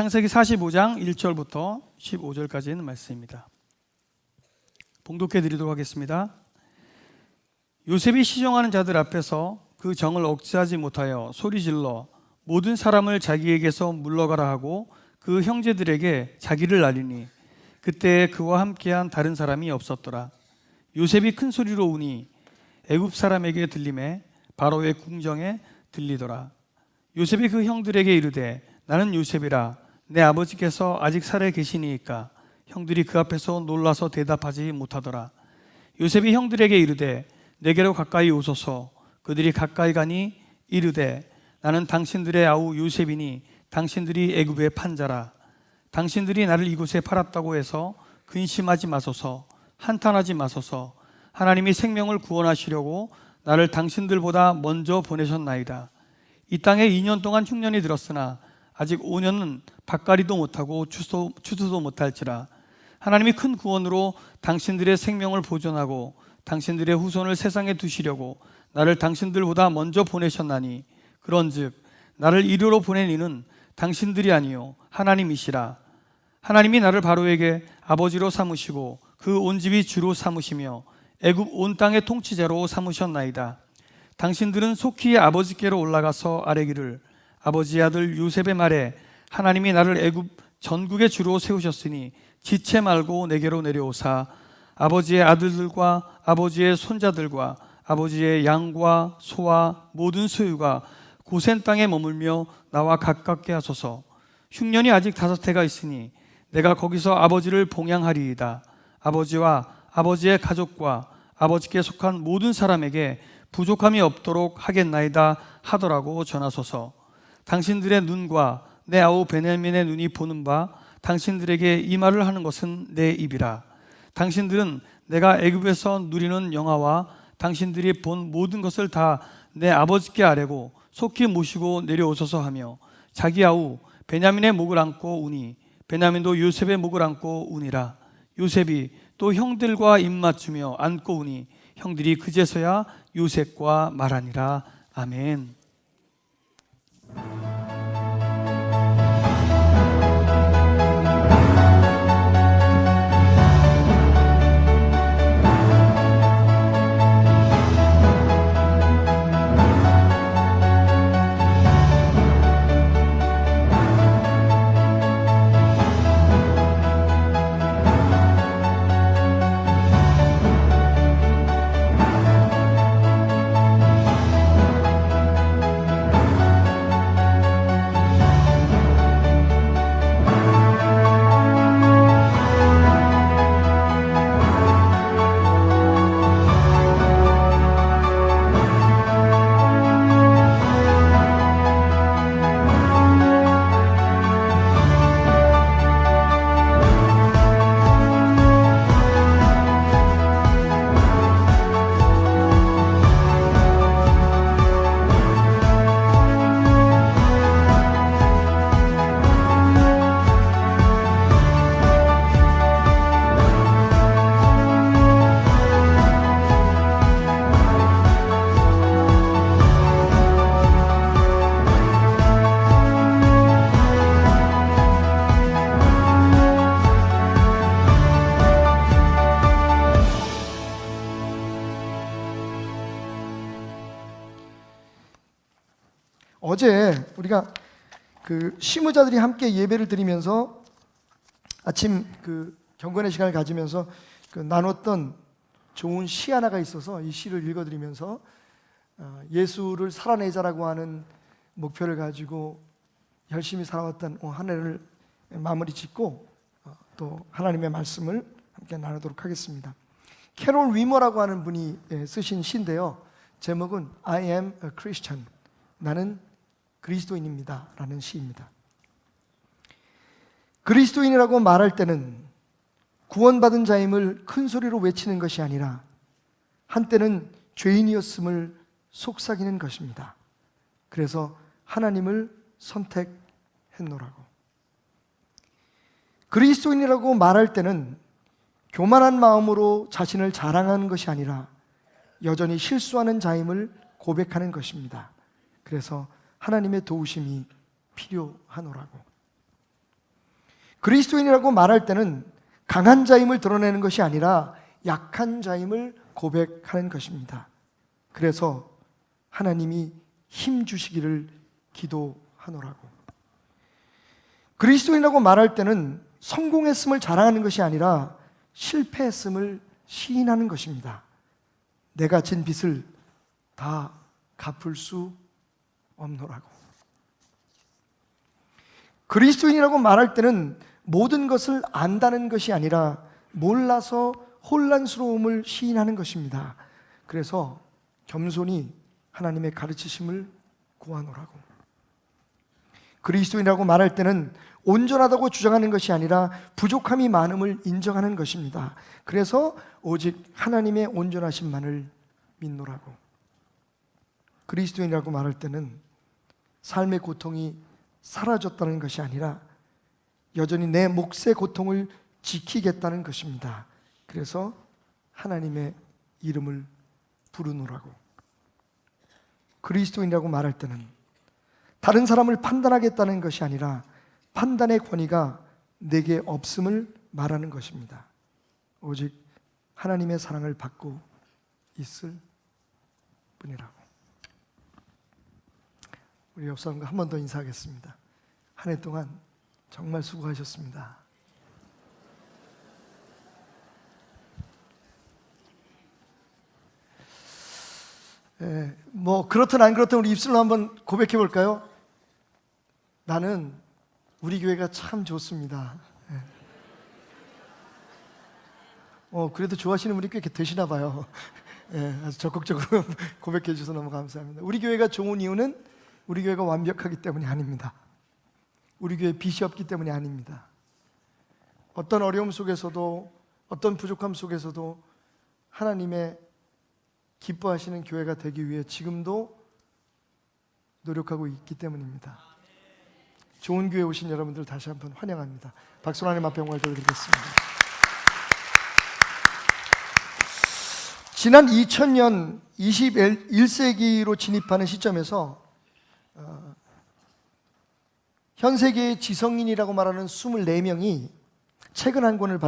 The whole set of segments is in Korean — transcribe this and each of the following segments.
창세기 45장 1절부터 15절까지 있는 말씀입니다. 봉독해 드리도록 하겠습니다. 요셉이 시종하는 자들 앞에서 그 정을 억제하지 못하여 소리질러 모든 사람을 자기에게서 물러가라 하고 그 형제들에게 자기를 알리니 그때 그와 함께한 다른 사람이 없었더라. 요셉이 큰 소리로 우니 애굽 사람에게 들림에 바로의 궁정에 들리더라. 요셉이 그 형들에게 이르되 나는 요셉이라. 내 아버지께서 아직 살아 계시니이까. 형들이 그 앞에서 놀라서 대답하지 못하더라. 요셉이 형들에게 이르되 내게로 가까이 오소서. 그들이 가까이 가니 이르되 나는 당신들의 아우 요셉이니 당신들이 애굽의 판자라. 당신들이 나를 이곳에 팔았다고 해서 근심하지 마소서. 한탄하지 마소서. 하나님이 생명을 구원하시려고 나를 당신들보다 먼저 보내셨나이다. 이 땅에 2년 동안 흉년이 들었으나 아직 5년은 밭갈이도 못하고 추수도 못할지라. 하나님이 큰 구원으로 당신들의 생명을 보존하고 당신들의 후손을 세상에 두시려고 나를 당신들보다 먼저 보내셨나니 그런즉 나를 이리로 보낸 이는 당신들이 아니요 하나님이시라. 하나님이 나를 바로에게 아버지로 삼으시고 그 온 집이 주로 삼으시며 애굽 온 땅의 통치자로 삼으셨나이다. 당신들은 속히 아버지께로 올라가서 아뢰기를 아버지의 아들 요셉의 말에 하나님이 나를 애굽 전국의 주로 세우셨으니 지체 말고 내게로 내려오사 아버지의 아들들과 아버지의 손자들과 아버지의 양과 소와 모든 소유가 고센 땅에 머물며 나와 가깝게 하소서. 흉년이 아직 5해가 있으니 내가 거기서 아버지를 봉양하리이다. 아버지와 아버지의 가족과 아버지께 속한 모든 사람에게 부족함이 없도록 하겠나이다 하더라고 전하소서. 당신들의 눈과 내 아우 베냐민의 눈이 보는 바 당신들에게 이 말을 하는 것은 내 입이라. 당신들은 내가 애굽에서 누리는 영화와 당신들이 본 모든 것을 다 내 아버지께 아뢰고 속히 모시고 내려오소서 하며 자기 아우 베냐민의 목을 안고 우니 베냐민도 요셉의 목을 안고 우니라. 요셉이 또 형들과 입맞추며 안고 우니 형들이 그제서야 요셉과 말하니라. 아멘. 어제 우리가 시무자들이 함께 예배를 드리면서 아침 경건의 시간을 가지면서 나눴던 좋은 시 하나가 있어서 이 시를 읽어드리면서 예수를 살아내자라고 하는 목표를 가지고 열심히 살아왔던 한 해를 마무리 짓고 또 하나님의 말씀을 함께 나누도록 하겠습니다. 캐롤 위머라고 하는 분이 쓰신 시인데요, 제목은 I am a Christian, 나는 그리스도인입니다 라는 시입니다. 그리스도인이라고 말할 때는 구원받은 자임을 큰 소리로 외치는 것이 아니라 한때는 죄인이었음을 속삭이는 것입니다. 그래서 하나님을 선택했노라고. 그리스도인이라고 말할 때는 교만한 마음으로 자신을 자랑하는 것이 아니라 여전히 실수하는 자임을 고백하는 것입니다. 그래서 하나님의 도우심이 필요하노라고. 그리스도인이라고 말할 때는 강한 자임을 드러내는 것이 아니라 약한 자임을 고백하는 것입니다. 그래서 하나님이 힘 주시기를 기도하노라고. 그리스도인이라고 말할 때는 성공했음을 자랑하는 것이 아니라 실패했음을 시인하는 것입니다. 내가 진 빚을 다 갚을 수 없노라고. 그리스도인이라고 말할 때는 모든 것을 안다는 것이 아니라 몰라서 혼란스러움을 시인하는 것입니다. 그래서 겸손히 하나님의 가르치심을 구하노라고. 그리스도인이라고 말할 때는 온전하다고 주장하는 것이 아니라 부족함이 많음을 인정하는 것입니다. 그래서 오직 하나님의 온전하심만을 믿노라고. 그리스도인이라고 말할 때는 삶의 고통이 사라졌다는 것이 아니라 여전히 내 몫의 고통을 지키겠다는 것입니다. 그래서 하나님의 이름을 부르노라고. 그리스도인이라고 말할 때는 다른 사람을 판단하겠다는 것이 아니라 판단의 권위가 내게 없음을 말하는 것입니다. 오직 하나님의 사랑을 받고 있을 뿐이라고. 우리 옆 사람과 한 번 더 인사하겠습니다. 한 해 동안 정말 수고하셨습니다. 뭐 그렇든 안 그렇든 우리 입술로 한번 고백해 볼까요? 나는 우리 교회가 참 좋습니다. 그래도 좋아하시는 분이 꽤 되시나 봐요. 아주 적극적으로 고백해 주셔서 너무 감사합니다. 우리 교회가 좋은 이유는 우리 교회가 완벽하기 때문이 아닙니다. 우리 교회에 빚이 없기 때문이 아닙니다. 어떤 어려움 속에서도 어떤 부족함 속에서도 하나님의 기뻐하시는 교회가 되기 위해 지금도 노력하고 있기 때문입니다. 좋은 교회에 오신 여러분들 다시 한번 환영합니다. 박수로 하나님 앞에 영광을 돌려드리겠습니다. 지난 2000년 21세기로 진입하는 시점에서 현 세계의 지성인이라고 말하는 24명이 책을 한 권을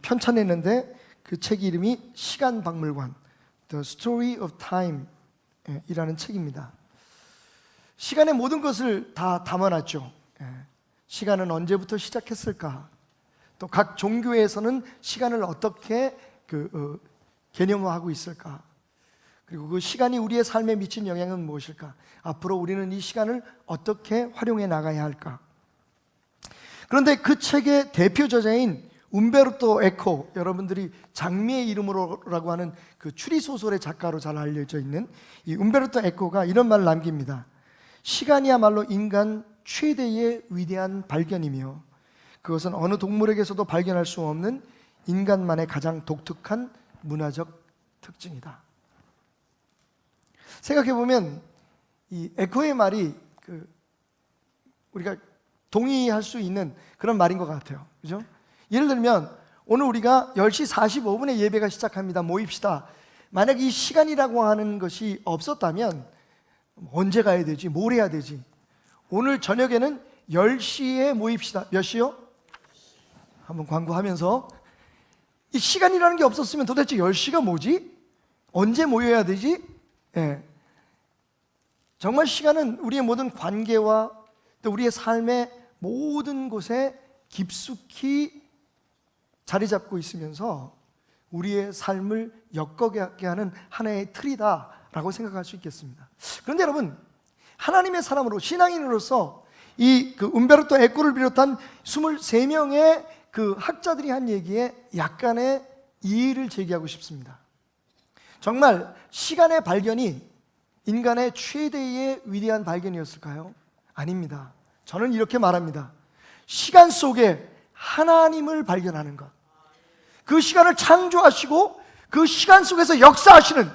편찬했는데 그 책 이름이 시간박물관 The Story of Time 이라는 책입니다. 시간의 모든 것을 다 담아놨죠. 시간은 언제부터 시작했을까? 또 각 종교에서는 시간을 어떻게 개념화하고 있을까? 그리고 그 시간이 우리의 삶에 미친 영향은 무엇일까? 앞으로 우리는 이 시간을 어떻게 활용해 나가야 할까? 그런데 그 책의 대표 저자인 움베르토 에코, 여러분들이 장미의 이름으로라고 하는 그 추리소설의 작가로 잘 알려져 있는 이 움베르토 에코가 이런 말을 남깁니다. 시간이야말로 인간 최대의 위대한 발견이며 그것은 어느 동물에게서도 발견할 수 없는 인간만의 가장 독특한 문화적 특징이다. 생각해보면 이 에코의 말이 우리가 동의할 수 있는 그런 말인 것 같아요. 그죠? 예를 들면 오늘 우리가 10시 45분에 예배가 시작합니다. 모입시다. 만약 이 시간이라고 하는 것이 없었다면 언제 가야 되지? 뭘 해야 되지? 오늘 저녁에는 10시에 모입시다. 몇 시요? 한번 광고하면서 이 시간이라는 게 없었으면 도대체 10시가 뭐지? 언제 모여야 되지? 정말 시간은 우리의 모든 관계와 또 우리의 삶의 모든 곳에 깊숙이 자리 잡고 있으면서 우리의 삶을 엮어가게 하는 하나의 틀이다라고 생각할 수 있겠습니다. 그런데 여러분, 하나님의 사람으로 신앙인으로서 이 움베르토 에코를 비롯한 23명의 그 학자들이 한 얘기에 약간의 이의를 제기하고 싶습니다. 정말 시간의 발견이 인간의 최대의 위대한 발견이었을까요? 아닙니다. 저는 이렇게 말합니다. 시간 속에 하나님을 발견하는 것, 그 시간을 창조하시고 그 시간 속에서 역사하시는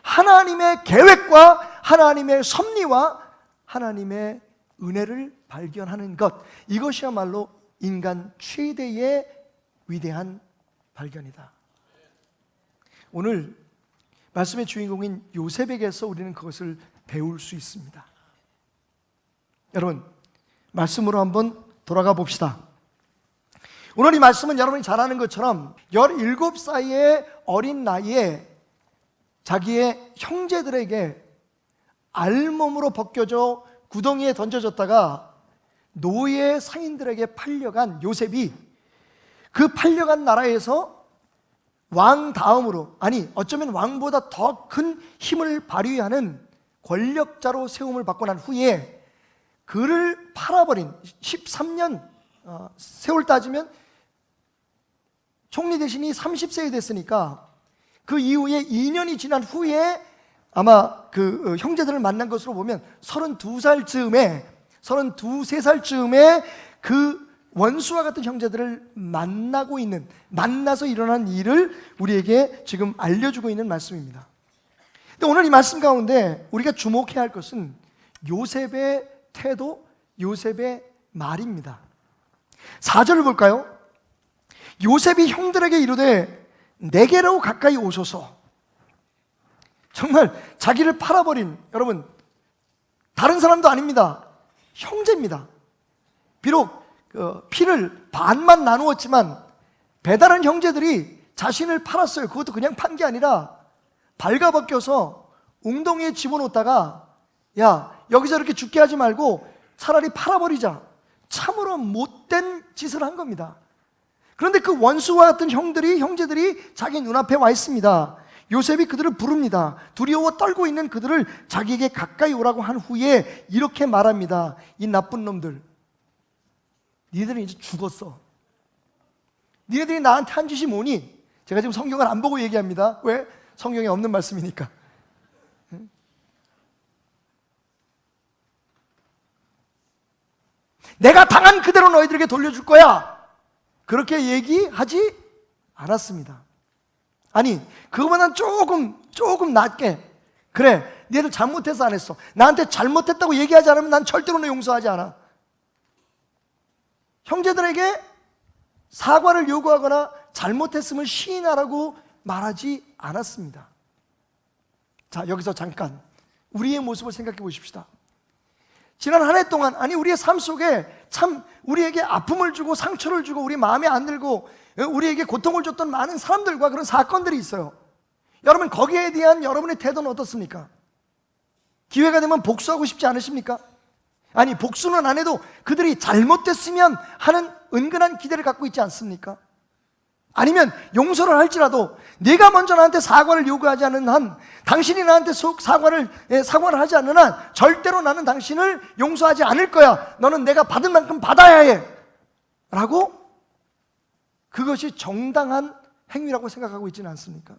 하나님의 계획과 하나님의 섭리와 하나님의 은혜를 발견하는 것, 이것이야말로 인간 최대의 위대한 발견이다. 오늘 말씀의 주인공인 요셉에게서 우리는 그것을 배울 수 있습니다. 여러분, 말씀으로 한번 돌아가 봅시다. 오늘 이 말씀은 여러분이 잘 아는 것처럼 17살의 어린 나이에 자기의 형제들에게 알몸으로 벗겨져 구덩이에 던져졌다가 노예 상인들에게 팔려간 요셉이 그 팔려간 나라에서 왕 다음으로, 아니 어쩌면 왕보다 더 큰 힘을 발휘하는 권력자로 세움을 받고 난 후에 그를 팔아버린 13년 세월 따지면 총리 대신이 30세에 됐으니까 그 이후에 2년이 지난 후에 아마 그 형제들을 만난 것으로 보면 32살쯤에 33살쯤에 그 원수와 같은 형제들을 만나서 일어난 일을 우리에게 지금 알려주고 있는 말씀입니다. 근데 오늘 이 말씀 가운데 우리가 주목해야 할 것은 요셉의 태도, 요셉의 말입니다. 4절을 볼까요? 요셉이 형들에게 이르되 내게로 가까이 오소서. 정말 자기를 팔아버린, 여러분 다른 사람도 아닙니다. 형제입니다. 비록 피를 반만 나누었지만 배다른 형제들이 자신을 팔았어요. 그것도 그냥 판 게 아니라 발가벗겨서 웅덩이에 집어넣었다가 야, 여기서 이렇게 죽게 하지 말고 차라리 팔아버리자. 참으로 못된 짓을 한 겁니다. 그런데 그 원수와 같은 형제들이 자기 눈앞에 와 있습니다. 요셉이 그들을 부릅니다. 두려워 떨고 있는 그들을 자기에게 가까이 오라고 한 후에 이렇게 말합니다. 이 나쁜 놈들, 니들은 이제 죽었어. 니네들이 나한테 한 짓이 뭐니? 제가 지금 성경을 안 보고 얘기합니다. 왜? 성경에 없는 말씀이니까. 내가 당한 그대로 너희들에게 돌려줄 거야. 그렇게 얘기하지 않았습니다. 아니, 그거보다는 조금 낮게, 그래, 니들 잘못해서 안 했어. 나한테 잘못했다고 얘기하지 않으면 난 절대로 너 용서하지 않아. 형제들에게 사과를 요구하거나 잘못했음을 시인하라고 말하지 않았습니다. 자, 여기서 잠깐 우리의 모습을 생각해 보십시다. 지난 한 해 동안, 아니 우리의 삶 속에 참 우리에게 아픔을 주고 상처를 주고 우리 마음에 안 들고 우리에게 고통을 줬던 많은 사람들과 그런 사건들이 있어요. 여러분, 거기에 대한 여러분의 태도는 어떻습니까? 기회가 되면 복수하고 싶지 않으십니까? 아니, 복수는 안 해도 그들이 잘못됐으면 하는 은근한 기대를 갖고 있지 않습니까? 아니면 용서를 할지라도 네가 먼저 나한테 사과를 요구하지 않는 한, 당신이 나한테 사과를 하지 않는 한 절대로 나는 당신을 용서하지 않을 거야. 너는 내가 받은 만큼 받아야 해 라고, 그것이 정당한 행위라고 생각하고 있지는 않습니까?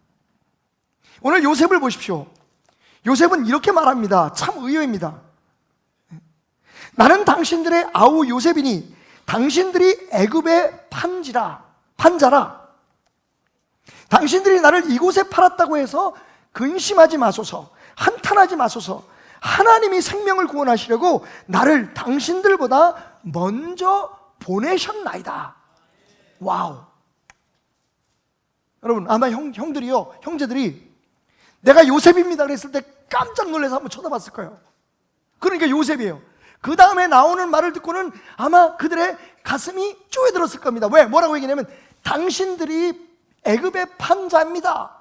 오늘 요셉을 보십시오. 요셉은 이렇게 말합니다. 참 의외입니다. 나는 당신들의 아우 요셉이니 당신들이 애굽의 판자라. 당신들이 나를 이곳에 팔았다고 해서 근심하지 마소서, 한탄하지 마소서. 하나님이 생명을 구원하시려고 나를 당신들보다 먼저 보내셨나이다. 와우. 여러분, 아마 형제들이 내가 요셉입니다 그랬을 때 깜짝 놀라서 한번 쳐다봤을 거예요. 그러니까 요셉이에요. 그 다음에 나오는 말을 듣고는 아마 그들의 가슴이 쪼여들었을 겁니다. 왜? 뭐라고 얘기냐면 당신들이 애굽의 판자입니다.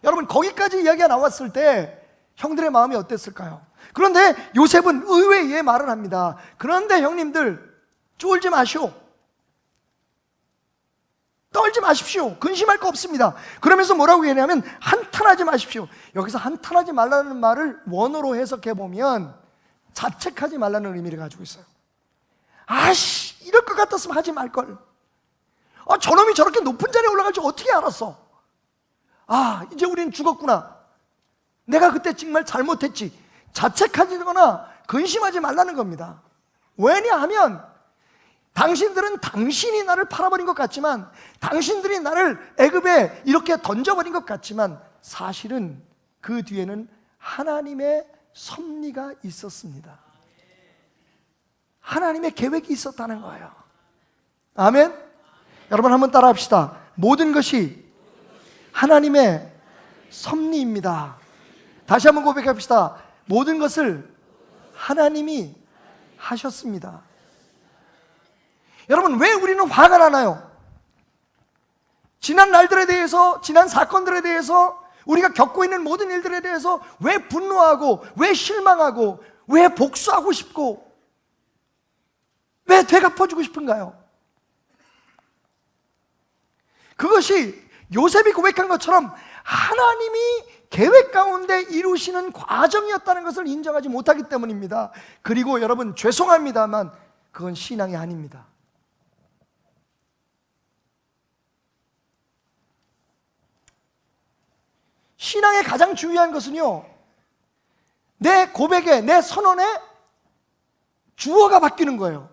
여러분, 거기까지 이야기가 나왔을 때 형들의 마음이 어땠을까요? 그런데 요셉은 의외의 말을 합니다. 그런데 형님들, 쫄지 마시오. 떨지 마십시오. 근심할 거 없습니다. 그러면서 뭐라고 얘기하냐면 한탄하지 마십시오. 여기서 한탄하지 말라는 말을 원어로 해석해 보면 자책하지 말라는 의미를 가지고 있어요. 아씨, 이럴 것 같았으면 하지 말걸. 저놈이 저렇게 높은 자리에 올라갈 줄 어떻게 알았어? 이제 우린 죽었구나. 내가 그때 정말 잘못했지. 자책하거나 근심하지 말라는 겁니다. 왜냐하면 당신들은 당신이 나를 팔아버린 것 같지만, 당신들이 나를 애굽에 이렇게 던져버린 것 같지만 사실은 그 뒤에는 하나님의 섭리가 있었습니다. 하나님의 계획이 있었다는 거예요. 아멘? 여러분, 한번 따라 합시다. 모든 것이 하나님의 섭리입니다. 다시 한번 고백합시다. 모든 것을 하나님이 하셨습니다. 여러분, 왜 우리는 화가 나나요? 지난 날들에 대해서, 지난 사건들에 대해서, 우리가 겪고 있는 모든 일들에 대해서 왜 분노하고, 왜 실망하고, 왜 복수하고 싶고, 왜 되갚아주고 싶은가요? 그것이 요셉이 고백한 것처럼 하나님이 계획 가운데 이루시는 과정이었다는 것을 인정하지 못하기 때문입니다. 그리고 여러분, 죄송합니다만 그건 신앙이 아닙니다. 신앙의 가장 중요한 것은요, 내 고백에, 내 선언에 주어가 바뀌는 거예요.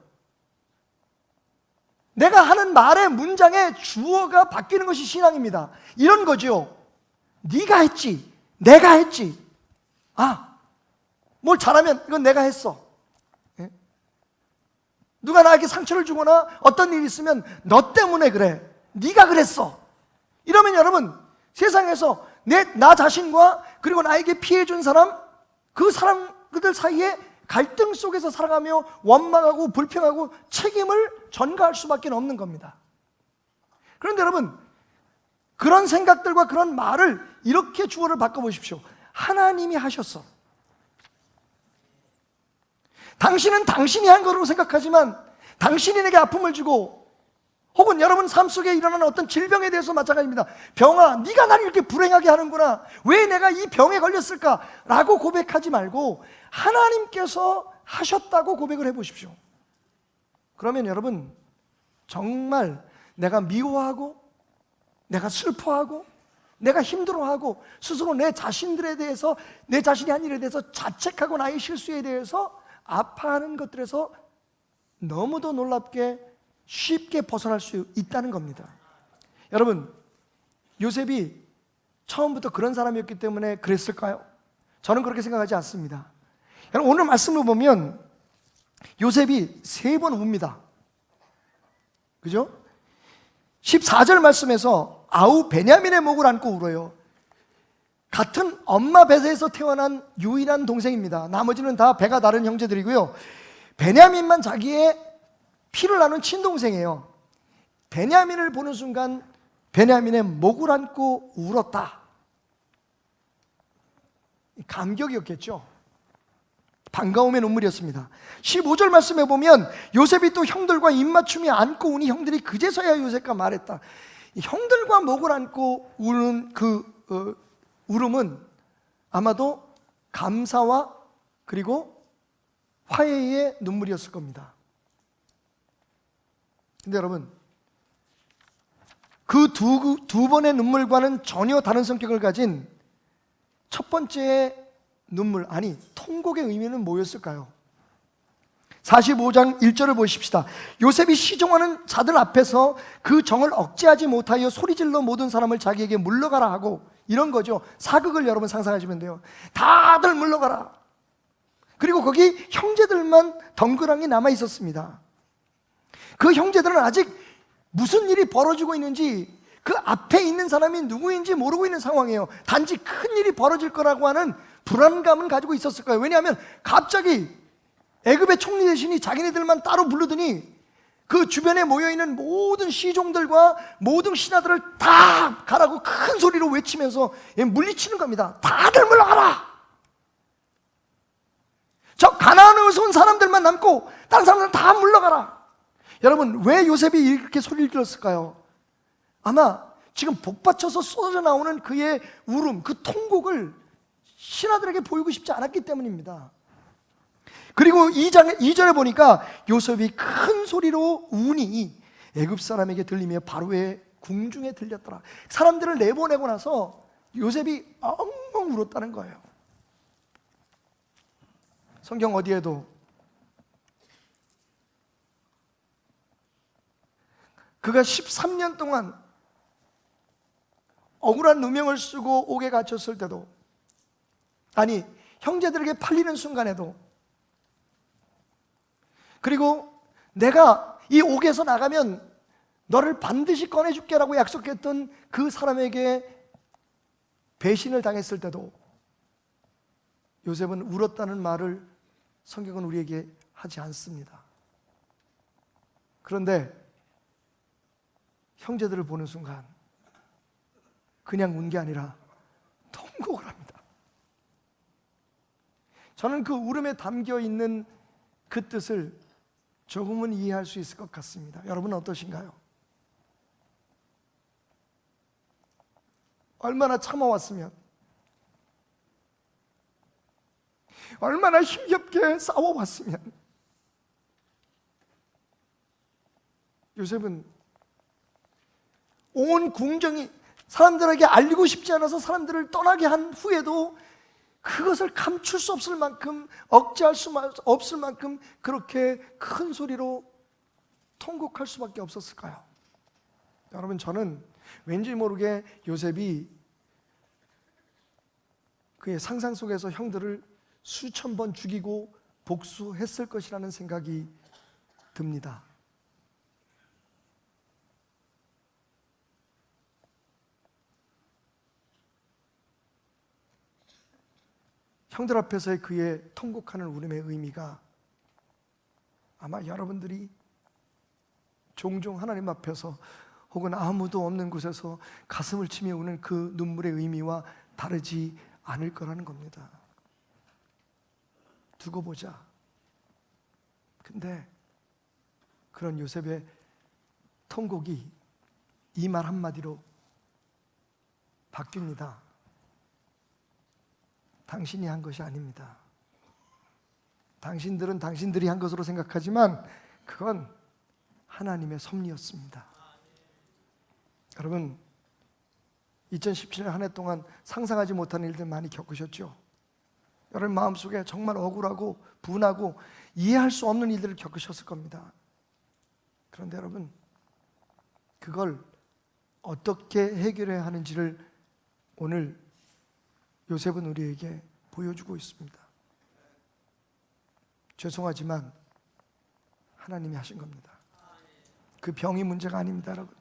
내가 하는 말의 문장에 주어가 바뀌는 것이 신앙입니다. 이런 거죠. 네가 했지, 내가 했지. 뭘 잘하면 이건 내가 했어. 예? 누가 나에게 상처를 주거나 어떤 일이 있으면 너 때문에 그래, 네가 그랬어. 이러면 여러분, 세상에서 나 자신과 그리고 나에게 피해준 사람, 그 사람들 사이에 갈등 속에서 살아가며 원망하고 불평하고 책임을 전가할 수밖에 없는 겁니다. 그런데 여러분, 그런 생각들과 그런 말을 이렇게 주어를 바꿔보십시오. 하나님이 하셨어. 당신은 당신이 한 거라고 생각하지만 당신이 내게 아픔을 주고, 혹은 여러분 삶 속에 일어나는 어떤 질병에 대해서 마찬가지입니다. 병아, 네가 나를 이렇게 불행하게 하는구나, 왜 내가 이 병에 걸렸을까? 라고 고백하지 말고 하나님께서 하셨다고 고백을 해보십시오. 그러면 여러분, 정말 내가 미워하고, 내가 슬퍼하고, 내가 힘들어하고, 스스로 내 자신들에 대해서, 내 자신이 한 일에 대해서 자책하고, 나의 실수에 대해서 아파하는 것들에서 너무도 놀랍게 쉽게 벗어날 수 있다는 겁니다. 여러분, 요셉이 처음부터 그런 사람이었기 때문에 그랬을까요? 저는 그렇게 생각하지 않습니다. 여러분, 오늘 말씀을 보면 요셉이 3번 웁니다. 그죠? 14절 말씀에서 아우 베냐민의 목을 안고 울어요. 같은 엄마 뱃에서 태어난 유일한 동생입니다. 나머지는 다 배가 다른 형제들이고요. 베냐민만 자기의 피를 나눈 친동생이에요. 베냐민을 보는 순간 베냐민의 목을 안고 울었다. 감격이었겠죠. 반가움의 눈물이었습니다. 15절 말씀에 보면 요셉이 또 형들과 입맞춤이 안고 우니 형들이 그제서야 요셉과 말했다. 형들과 목을 안고 우는 그 울음은 아마도 감사와 그리고 화해의 눈물이었을 겁니다. 근데 여러분, 그 두 번의 눈물과는 전혀 다른 성격을 가진 첫 번째의 눈물, 아니 통곡의 의미는 뭐였을까요? 45장 1절을 보십시다. 요셉이 시종하는 자들 앞에서 그 정을 억제하지 못하여 소리질러 모든 사람을 자기에게 물러가라 하고, 이런 거죠. 사극을 여러분 상상하시면 돼요. 다들 물러가라. 그리고 거기 형제들만 덩그러니 남아 있었습니다. 그 형제들은 아직 무슨 일이 벌어지고 있는지, 그 앞에 있는 사람이 누구인지 모르고 있는 상황이에요. 단지 큰 일이 벌어질 거라고 하는 불안감은 가지고 있었을 거예요. 왜냐하면 갑자기 애굽의 총리 대신이 자기네들만 따로 부르더니 그 주변에 모여있는 모든 시종들과 모든 신하들을 다 가라고 큰 소리로 외치면서 물리치는 겁니다. 다들 물러가라! 저 가나안에서 온 사람들만 남고 다른 사람들은 다 물러가라! 여러분, 왜 요셉이 이렇게 소리를 들었을까요? 아마 지금 복받쳐서 쏟아져 나오는 그의 울음, 그 통곡을 신하들에게 보이고 싶지 않았기 때문입니다. 그리고 2절에 보니까 요셉이 큰 소리로 우니 애굽 사람에게 들리며 바로의 궁중에 들렸더라. 사람들을 내보내고 나서 요셉이 엉엉 울었다는 거예요. 성경 어디에도 그가 13년 동안 억울한 누명을 쓰고 옥에 갇혔을 때도, 아니 형제들에게 팔리는 순간에도, 그리고 내가 이 옥에서 나가면 너를 반드시 꺼내줄게 라고 약속했던 그 사람에게 배신을 당했을 때도 요셉은 울었다는 말을 성경은 우리에게 하지 않습니다. 그런데 형제들을 보는 순간 그냥 운 게 아니라 통곡을 합니다. 저는 그 울음에 담겨 있는 그 뜻을 조금은 이해할 수 있을 것 같습니다. 여러분은 어떠신가요? 얼마나 참아왔으면, 얼마나 힘겹게 싸워왔으면. 요셉은 온 궁정이 사람들에게 알리고 싶지 않아서 사람들을 떠나게 한 후에도 그것을 감출 수 없을 만큼, 억제할 수 없을 만큼 그렇게 큰 소리로 통곡할 수밖에 없었을까요? 여러분, 저는 왠지 모르게 요셉이 그의 상상 속에서 형들을 수천 번 죽이고 복수했을 것이라는 생각이 듭니다. 형들 앞에서의 그의 통곡하는 울음의 의미가 아마 여러분들이 종종 하나님 앞에서 혹은 아무도 없는 곳에서 가슴을 치며 우는 그 눈물의 의미와 다르지 않을 거라는 겁니다. 두고 보자. 근데 그런 요셉의 통곡이 이 말 한마디로 바뀝니다. 당신이 한 것이 아닙니다. 당신들은 당신들이 한 것으로 생각하지만 그건 하나님의 섭리였습니다. 여러분, 2017년 한 해 동안 상상하지 못한 일들 많이 겪으셨죠? 여러분 마음속에 정말 억울하고 분하고 이해할 수 없는 일들을 겪으셨을 겁니다. 그런데 여러분, 그걸 어떻게 해결해야 하는지를 오늘 요셉은 우리에게 보여주고 있습니다. 죄송하지만 하나님이 하신 겁니다. 그 병이 문제가 아닙니다, 여러분.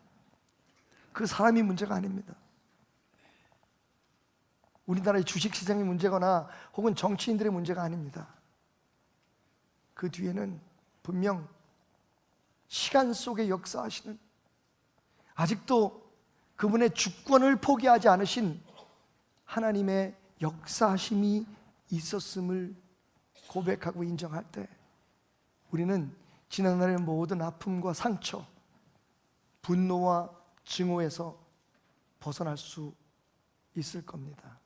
그 사람이 문제가 아닙니다. 우리나라의 주식시장이 문제거나 혹은 정치인들의 문제가 아닙니다. 그 뒤에는 분명 시간 속에 역사하시는, 아직도 그분의 주권을 포기하지 않으신 하나님의 역사하심이 있었음을 고백하고 인정할 때 우리는 지난날의 모든 아픔과 상처, 분노와 증오에서 벗어날 수 있을 겁니다.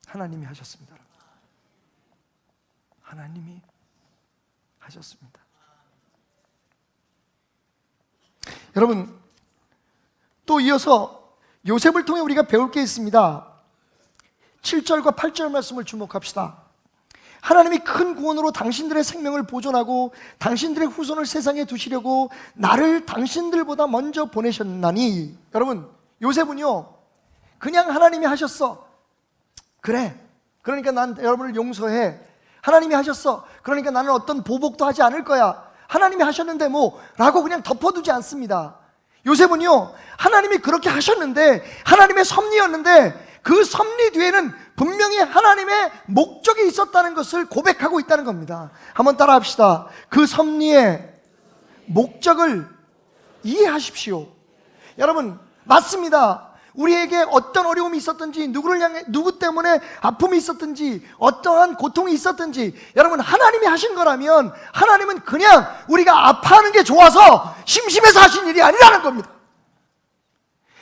하나님이 하셨습니다. 하나님이 하셨습니다. 여러분, 또 이어서 요셉을 통해 우리가 배울 게 있습니다. 7절과 8절 말씀을 주목합시다. 하나님이 큰 구원으로 당신들의 생명을 보존하고 당신들의 후손을 세상에 두시려고 나를 당신들보다 먼저 보내셨나니. 여러분, 요셉은요 그냥 하나님이 하셨어, 그래, 그러니까 난 여러분을 용서해, 하나님이 하셨어, 그러니까 나는 어떤 보복도 하지 않을 거야, 하나님이 하셨는데 뭐 라고 그냥 덮어두지 않습니다. 요셉은요 하나님이 그렇게 하셨는데, 하나님의 섭리였는데 그 섭리 뒤에는 분명히 하나님의 목적이 있었다는 것을 고백하고 있다는 겁니다. 한번 따라 합시다. 그 섭리의 목적을 이해하십시오. 여러분, 맞습니다. 우리에게 어떤 어려움이 있었든지, 누구를 향해, 누구 때문에 아픔이 있었든지, 어떠한 고통이 있었든지, 여러분 하나님이 하신 거라면 하나님은 그냥 우리가 아파하는 게 좋아서 심심해서 하신 일이 아니라는 겁니다.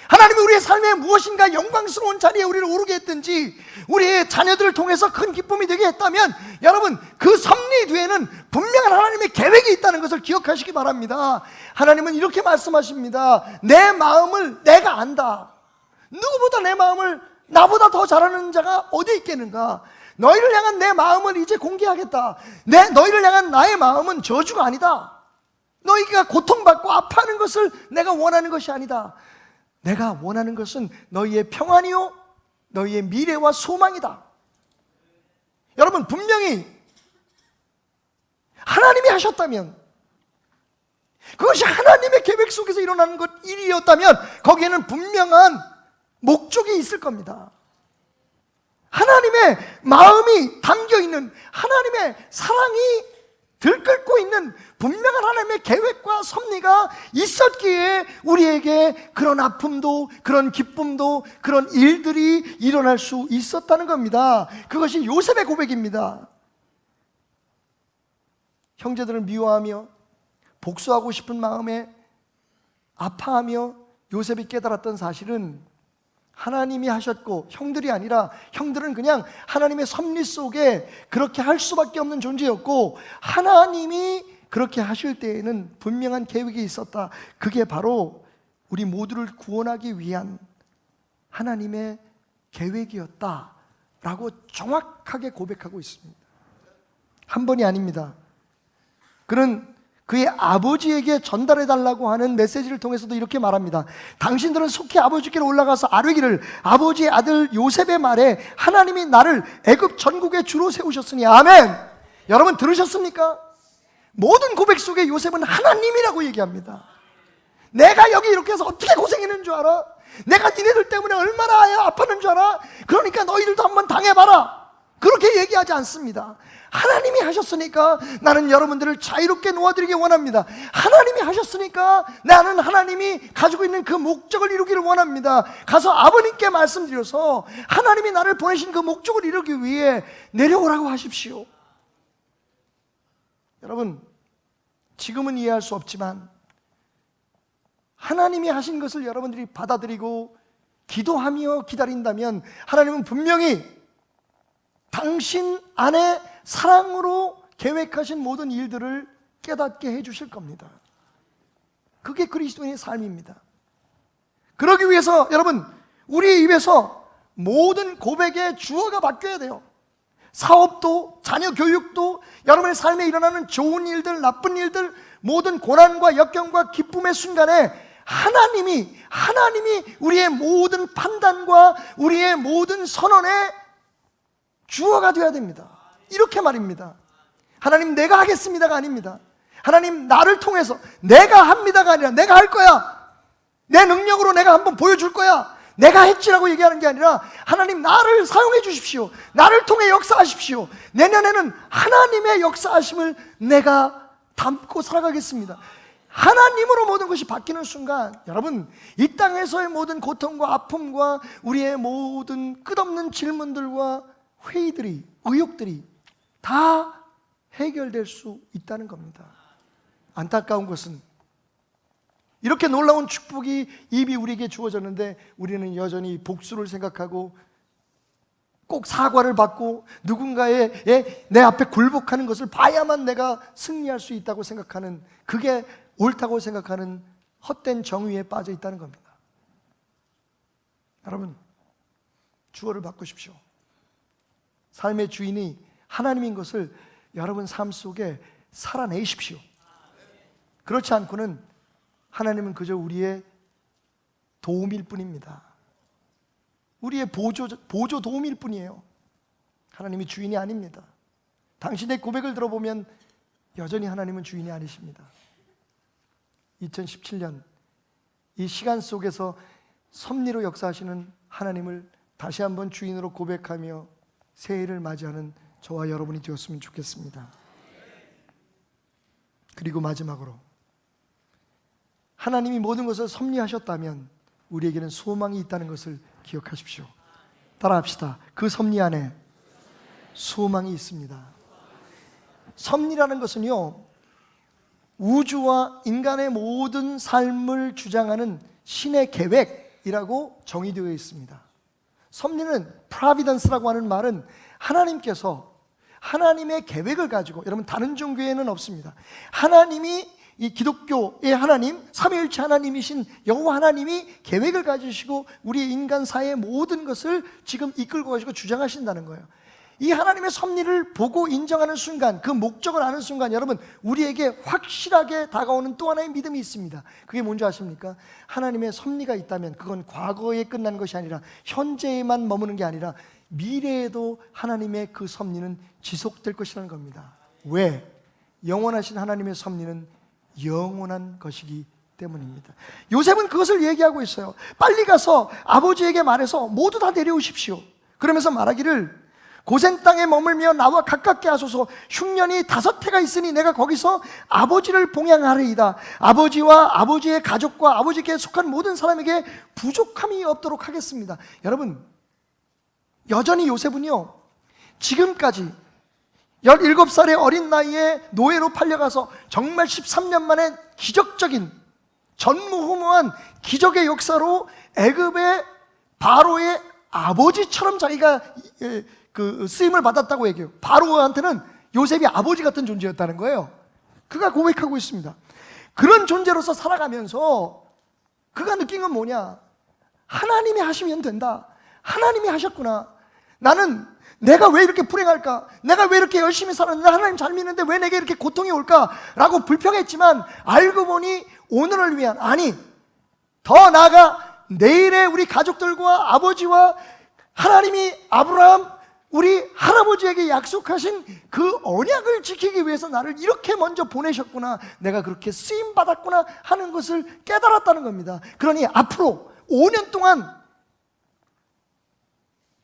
하나님이 우리의 삶에 무엇인가 영광스러운 자리에 우리를 오르게 했든지, 우리의 자녀들을 통해서 큰 기쁨이 되게 했다면, 여러분 그 섭리 뒤에는 분명한 하나님의 계획이 있다는 것을 기억하시기 바랍니다. 하나님은 이렇게 말씀하십니다. 내 마음을 내가 안다. 누구보다 내 마음을 나보다 더 잘하는 자가 어디 있겠는가. 너희를 향한 내 마음을 이제 공개하겠다. 너희를 향한 나의 마음은 저주가 아니다. 너희가 고통받고 아파하는 것을 내가 원하는 것이 아니다. 내가 원하는 것은 너희의 평안이요 너희의 미래와 소망이다. 여러분, 분명히 하나님이 하셨다면, 그것이 하나님의 계획 속에서 일어나는 일이었다면 거기에는 분명한 목적이 있을 겁니다. 하나님의 마음이 담겨있는, 하나님의 사랑이 들끓고 있는 분명한 하나님의 계획과 섭리가 있었기에 우리에게 그런 아픔도, 그런 기쁨도, 그런 일들이 일어날 수 있었다는 겁니다. 그것이 요셉의 고백입니다. 형제들을 미워하며 복수하고 싶은 마음에 아파하며 요셉이 깨달았던 사실은 하나님이 하셨고, 형들이 아니라 형들은 그냥 하나님의 섭리 속에 그렇게 할 수밖에 없는 존재였고, 하나님이 그렇게 하실 때에는 분명한 계획이 있었다. 그게 바로 우리 모두를 구원하기 위한 하나님의 계획이었다라고 정확하게 고백하고 있습니다. 한 번이 아닙니다. 그는 그의 아버지에게 전달해달라고 하는 메시지를 통해서도 이렇게 말합니다. 당신들은 속히 아버지께로 올라가서 아뢰기를, 아버지의 아들 요셉의 말에 하나님이 나를 애굽 전국의 주로 세우셨으니. 아멘. 여러분 들으셨습니까? 모든 고백 속에 요셉은 하나님이라고 얘기합니다. 내가 여기 이렇게 해서 어떻게 고생했는 줄 알아? 내가 니네들 때문에 얼마나 아팠는 줄 알아? 그러니까 너희들도 한번 당해봐라. 그렇게 얘기하지 않습니다. 하나님이 하셨으니까 나는 여러분들을 자유롭게 놓아드리기 원합니다. 하나님이 하셨으니까 나는 하나님이 가지고 있는 그 목적을 이루기를 원합니다. 가서 아버님께 말씀드려서 하나님이 나를 보내신 그 목적을 이루기 위해 내려오라고 하십시오. 여러분, 지금은 이해할 수 없지만 하나님이 하신 것을 여러분들이 받아들이고 기도하며 기다린다면 하나님은 분명히 당신 안에 사랑으로 계획하신 모든 일들을 깨닫게 해주실 겁니다. 그게 그리스도인의 삶입니다. 그러기 위해서 여러분, 우리의 입에서 모든 고백의 주어가 바뀌어야 돼요. 사업도, 자녀 교육도, 여러분의 삶에 일어나는 좋은 일들, 나쁜 일들, 모든 고난과 역경과 기쁨의 순간에 하나님이 우리의 모든 판단과 우리의 모든 선언의 주어가 되어야 됩니다. 이렇게 말입니다. 하나님 내가 하겠습니다가 아닙니다. 하나님 나를 통해서 내가 합니다가 아니라 내가 할 거야, 내 능력으로 내가 한번 보여줄 거야, 내가 했지라고 얘기하는 게 아니라 하나님 나를 사용해 주십시오. 나를 통해 역사하십시오. 내년에는 하나님의 역사하심을 내가 담고 살아가겠습니다. 하나님으로 모든 것이 바뀌는 순간 여러분, 이 땅에서의 모든 고통과 아픔과 우리의 모든 끝없는 질문들과 회의들이, 의혹들이 다 해결될 수 있다는 겁니다. 안타까운 것은 이렇게 놀라운 축복이 이미 우리에게 주어졌는데 우리는 여전히 복수를 생각하고 꼭 사과를 받고 누군가의 내 앞에 굴복하는 것을 봐야만 내가 승리할 수 있다고 생각하는, 그게 옳다고 생각하는 헛된 정의에 빠져 있다는 겁니다. 여러분, 주어를 바꾸십시오. 삶의 주인이 하나님인 것을 여러분 삶 속에 살아내십시오. 그렇지 않고는 하나님은 그저 우리의 도움일 뿐입니다. 우리의 보조 도움일 뿐이에요. 하나님이 주인이 아닙니다. 당신의 고백을 들어보면 여전히 하나님은 주인이 아니십니다. 2017년 이 시간 속에서 섭리로 역사하시는 하나님을 다시 한번 주인으로 고백하며 새해를 맞이하는 저와 여러분이 되었으면 좋겠습니다. 그리고 마지막으로, 하나님이 모든 것을 섭리하셨다면 우리에게는 소망이 있다는 것을 기억하십시오. 따라합시다. 그 섭리 안에 소망이 있습니다. 섭리라는 것은요, 우주와 인간의 모든 삶을 주장하는 신의 계획이라고 정의되어 있습니다. 섭리는 providence라고 하는 말은 하나님께서 하나님의 계획을 가지고, 여러분 다른 종교에는 없습니다. 하나님이, 이 기독교의 하나님, 삼위일체 하나님이신 여호와 하나님이 계획을 가지시고 우리 인간사의 모든 것을 지금 이끌고 가시고 주장하신다는 거예요. 이 하나님의 섭리를 보고 인정하는 순간, 그 목적을 아는 순간 여러분, 우리에게 확실하게 다가오는 또 하나의 믿음이 있습니다. 그게 뭔지 아십니까? 하나님의 섭리가 있다면 그건 과거에 끝난 것이 아니라 현재에만 머무는 게 아니라 미래에도 하나님의 그 섭리는 지속될 것이라는 겁니다. 왜? 영원하신 하나님의 섭리는 영원한 것이기 때문입니다. 요셉은 그것을 얘기하고 있어요. 빨리 가서 아버지에게 말해서 모두 다 내려오십시오. 그러면서 말하기를, 고센 땅에 머물며 나와 가깝게 하소서. 흉년이 5해가 있으니 내가 거기서 아버지를 봉양하리이다. 아버지와 아버지의 가족과 아버지께 속한 모든 사람에게 부족함이 없도록 하겠습니다. 여러분, 여전히 요셉은요, 지금까지 17살의 어린 나이에 노예로 팔려가서 정말 13년 만에 기적적인 전무후무한 기적의 역사로 애굽의 바로의 아버지처럼 자기가 그 쓰임을 받았다고 얘기해요. 바로한테는 요셉이 아버지 같은 존재였다는 거예요. 그가 고백하고 있습니다. 그런 존재로서 살아가면서 그가 느낀 건 뭐냐? 하나님이 하시면 된다. 하나님이 하셨구나. 나는 내가 왜 이렇게 불행할까? 내가 왜 이렇게 열심히 살았는데 하나님 잘 믿는데 왜 내게 이렇게 고통이 올까? 라고 불평했지만 알고 보니 오늘을 위한, 아니 더 나아가 내일의 우리 가족들과 아버지와 하나님이 아브라함 우리 할아버지에게 약속하신 그 언약을 지키기 위해서 나를 이렇게 먼저 보내셨구나, 내가 그렇게 쓰임받았구나 하는 것을 깨달았다는 겁니다. 그러니 앞으로 5년 동안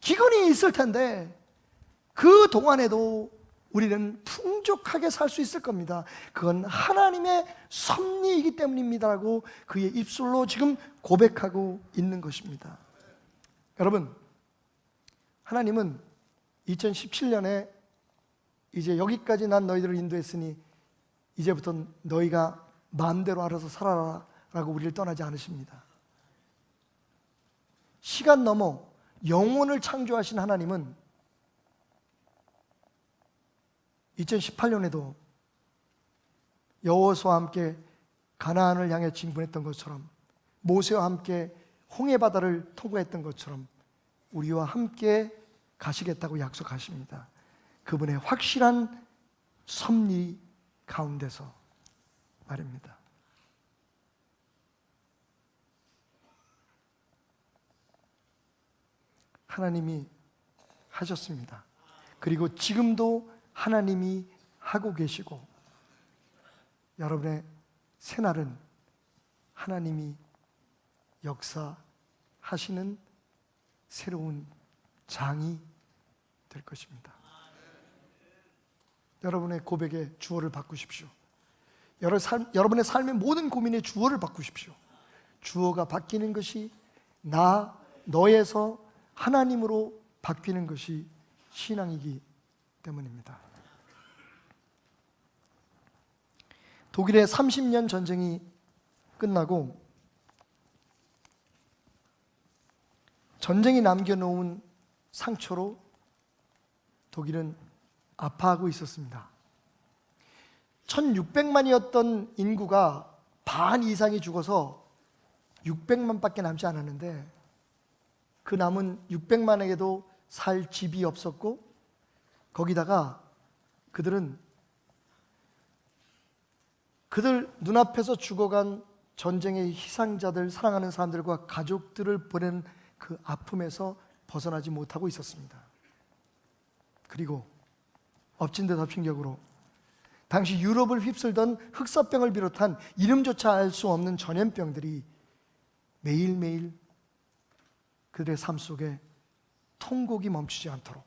기근이 있을 텐데 그 동안에도 우리는 풍족하게 살 수 있을 겁니다. 그건 하나님의 섭리이기 때문입니다라고 그의 입술로 지금 고백하고 있는 것입니다. 여러분, 하나님은 2017년에 이제 여기까지 난 너희들을 인도했으니 이제부터 너희가 마음대로 알아서 살아라 라고 우리를 떠나지 않으십니다. 시간 넘어 영혼을 창조하신 하나님은 2018년에도 여호수아와 함께 가나안을 향해 진군했던 것처럼, 모세와 함께 홍해바다를 통과했던 것처럼 우리와 함께 가시겠다고 약속하십니다. 그분의 확실한 섭리 가운데서 말입니다. 하나님이 하셨습니다. 그리고 지금도 하나님이 하고 계시고, 여러분의 새날은 하나님이 역사하시는 새로운 장이 될 것입니다. 여러분의 고백의 주어를 바꾸십시오. 여러분의 삶의 모든 고민의 주어를 바꾸십시오. 주어가 바뀌는 것이 나, 너에서 하나님으로 바뀌는 것이 신앙이기 때문입니다. 독일의 30년 전쟁이 끝나고 전쟁이 남겨놓은 상처로 독일은 아파하고 있었습니다. 1600만이었던 인구가 반 이상이 죽어서 600만밖에 남지 않았는데, 그 남은 600만에게도 살 집이 없었고, 거기다가 그들은 그들 눈앞에서 죽어간 전쟁의 희생자들, 사랑하는 사람들과 가족들을 보내는 그 아픔에서 벗어나지 못하고 있었습니다. 그리고 엎친 데 덮친 격으로 당시 유럽을 휩쓸던 흑사병을 비롯한 이름조차 알 수 없는 전염병들이 매일매일 그들의 삶 속에 통곡이 멈추지 않도록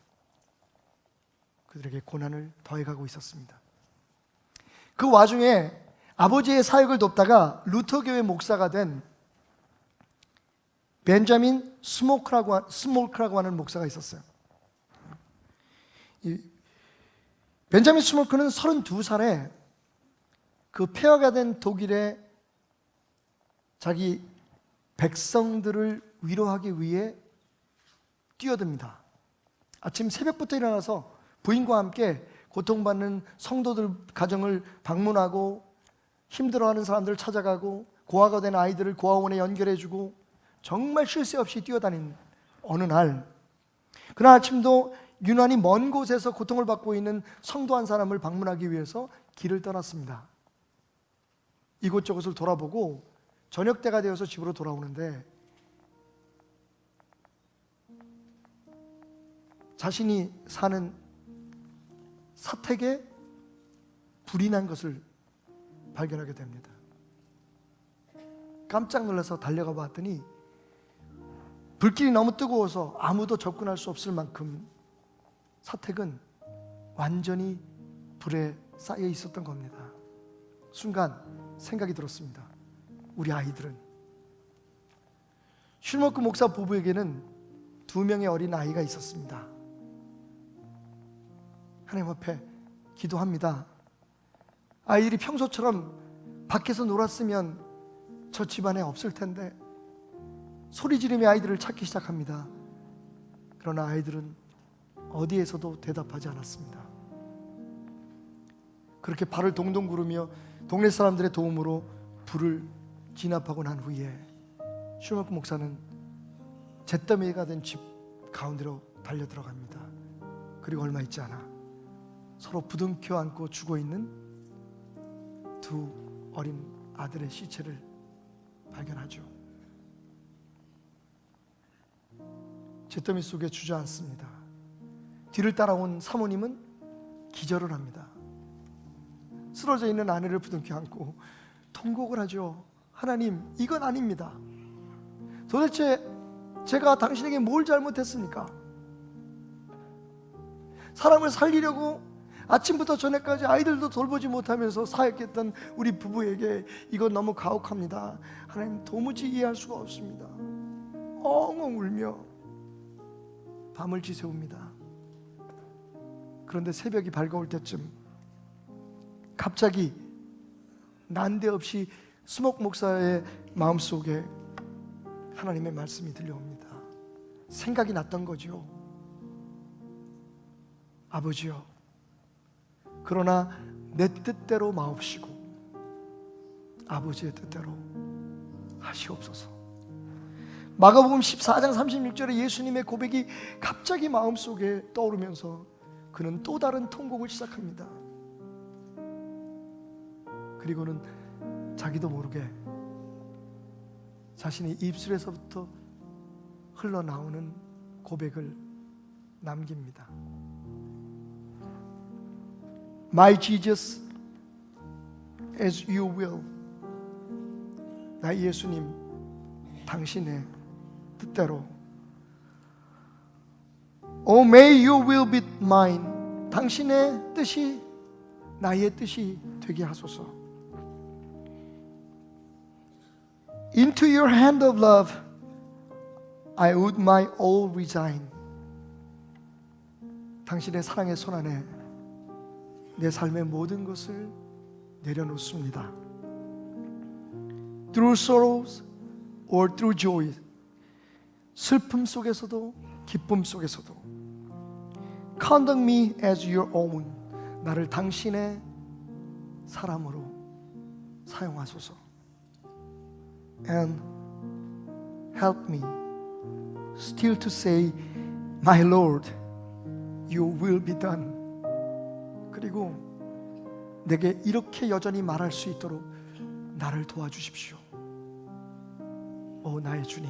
그들에게 고난을 더해가고 있었습니다. 그 와중에 아버지의 사역을 돕다가 루터교회 목사가 된 벤자민 스몰크라고 하는 목사가 있었어요. 벤자민 스몰크는 32살에 그 폐허가 된 독일의 자기 백성들을 위로하기 위해 뛰어듭니다. 아침 새벽부터 일어나서 부인과 함께 고통받는 성도들 가정을 방문하고 힘들어하는 사람들을 찾아가고 고아가 된 아이들을 고아원에 연결해주고 정말 쉴 새 없이 뛰어다닌 어느 날, 그날 아침도 유난히 먼 곳에서 고통을 받고 있는 성도 한 사람을 방문하기 위해서 길을 떠났습니다. 이곳저곳을 돌아보고 저녁 때가 되어서 집으로 돌아오는데 자신이 사는 사택에 불이 난 것을 발견하게 됩니다. 깜짝 놀라서 달려가 봤더니 불길이 너무 뜨거워서 아무도 접근할 수 없을 만큼 사택은 완전히 불에 쌓여 있었던 겁니다. 순간 생각이 들었습니다. 우리 아이들은, 슐머크 목사 부부에게는 2명의 어린 아이가 있었습니다. 하나님 앞에 기도합니다. 아이들이 평소처럼 밖에서 놀았으면 저 집안에 없을 텐데, 소리 지르며 아이들을 찾기 시작합니다. 그러나 아이들은 어디에서도 대답하지 않았습니다. 그렇게 발을 동동 구르며 동네 사람들의 도움으로 불을 진압하고 난 후에 슈머크 목사는 잿더미가 된 집 가운데로 달려 들어갑니다. 그리고 얼마 있지 않아 서로 부둥켜 안고 죽어있는 2 어린 아들의 시체를 발견하죠. 잿더미 속에 주저앉습니다. 뒤를 따라온 사모님은 기절을 합니다. 쓰러져 있는 아내를 부둥켜 안고 통곡을 하죠. 하나님, 이건 아닙니다. 도대체 제가 당신에게 뭘 잘못했습니까? 사람을 살리려고 아침부터 저녁까지 아이들도 돌보지 못하면서 사역했던 우리 부부에게 이건 너무 가혹합니다. 하나님, 도무지 이해할 수가 없습니다. 엉엉 울며 밤을 지새웁니다. 그런데 새벽이 밝아올 때쯤 갑자기 난데없이 스목 목사의 마음속에 하나님의 말씀이 들려옵니다. 생각이 났던 거죠. 아버지요, 그러나 내 뜻대로 마옵시고 아버지의 뜻대로 하시옵소서. 마가복음 14장 36절에 예수님의 고백이 갑자기 마음속에 떠오르면서 그는 또 다른 통곡을 시작합니다. 그리고는 자기도 모르게 자신의 입술에서부터 흘러나오는 고백을 남깁니다. My Jesus, as you will. 나의 예수님, 당신의 뜻대로. Oh, may your will be mine. 당신의 뜻이 나의 뜻이 되게 하소서. Into your hand of love, I would my all resign. 당신의 사랑의 손 안에 내 삶의 모든 것을 내려놓습니다. Through sorrows or through joy. 슬픔 속에서도 기쁨 속에서도 Conduct me as your own. 나를 당신의 사람으로 사용하소서. And help me still to say, My Lord, your will be done. 그리고 내게 이렇게 여전히 말할 수 있도록 나를 도와주십시오. 오, 나의 주님,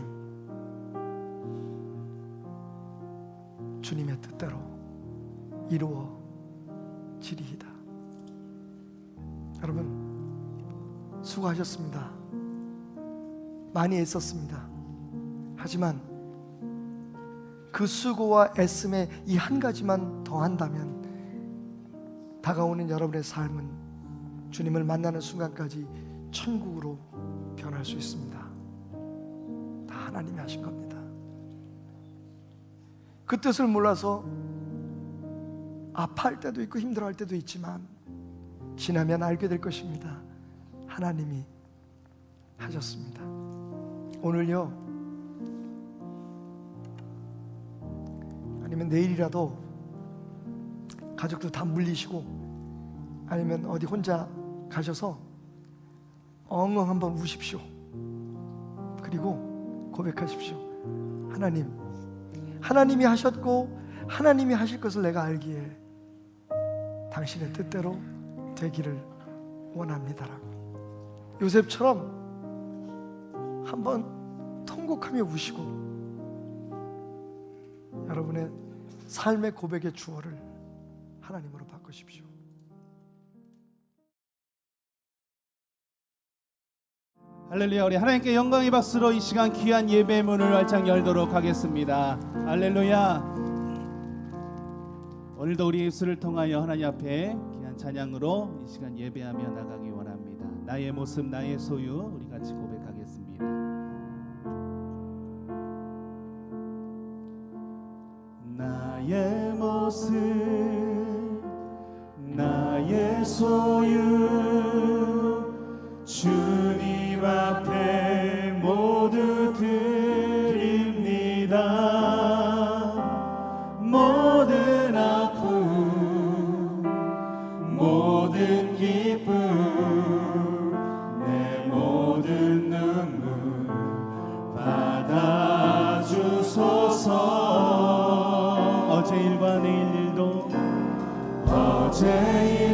주님의 뜻대로 이루어지리이다. 여러분, 수고하셨습니다. 많이 애썼습니다. 하지만 그 수고와 애씀에 이 한 가지만 더한다면 다가오는 여러분의 삶은 주님을 만나는 순간까지 천국으로 변할 수 있습니다. 다 하나님이 하신 겁니다. 그 뜻을 몰라서 아파할 때도 있고 힘들어할 때도 있지만 지나면 알게 될 것입니다. 하나님이 하셨습니다. 오늘요, 아니면 내일이라도 가족들 다 물리시고 아니면 어디 혼자 가셔서 엉엉 한번 우십시오. 그리고 고백하십시오. 하나님, 하나님이 하셨고 하나님이 하실 것을 내가 알기에 당신의 뜻대로 되기를 원합니다라고 요셉처럼 한번 통곡하며 우시고 여러분의 삶의 고백의 주어를 하나님으로 바꾸십시오. 할렐루야. 우리 하나님께 영광의 박수로 이 시간 귀한 예배의 문을 활짝 열도록 하겠습니다. 할렐루야. 오늘도 우리 입술을 통하여 하나님 앞에 귀한 찬양으로 이 시간 예배하며 나가기 원합니다. 나의 모습 나의 소유 우리 같이 고백하겠습니다. 나의 모습 나의 소유 주님 앞에 모두 드립니다. 모든 아픔 모든 기쁨 내 모든 눈물 받아주소서. 어제 일과 내일 일도 어제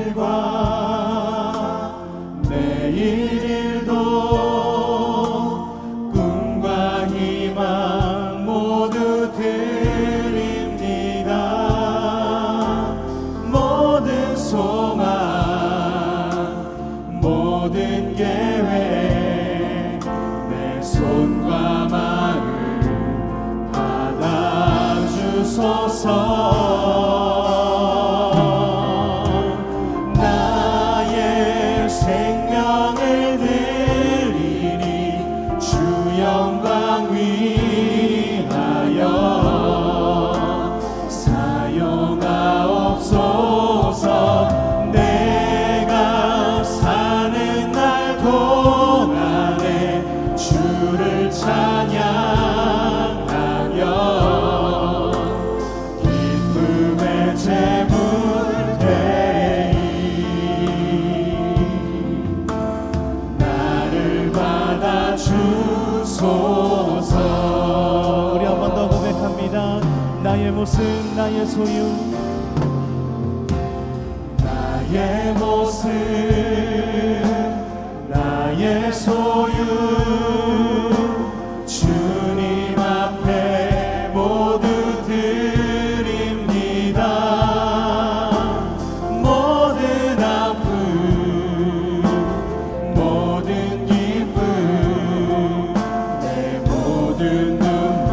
일과 내일 일도 꿈과 희망 모두 드립니다. 모든 소망 모든 계획 내 손과 마음 받아주소서. 나의 생명을 드리니 주 영광 위하여 사용하옵소서. 내가 사는 날 동안에 주를 찬양하며 기쁨의 제물 나를 받아주소서. 우리 한 번 더 고백합니다. 나의 모습 나의 소유 나의 모습 나의 소유 주님 앞에 모두 드립니다. 모든 아픔 모든 기쁨 내 모든 눈물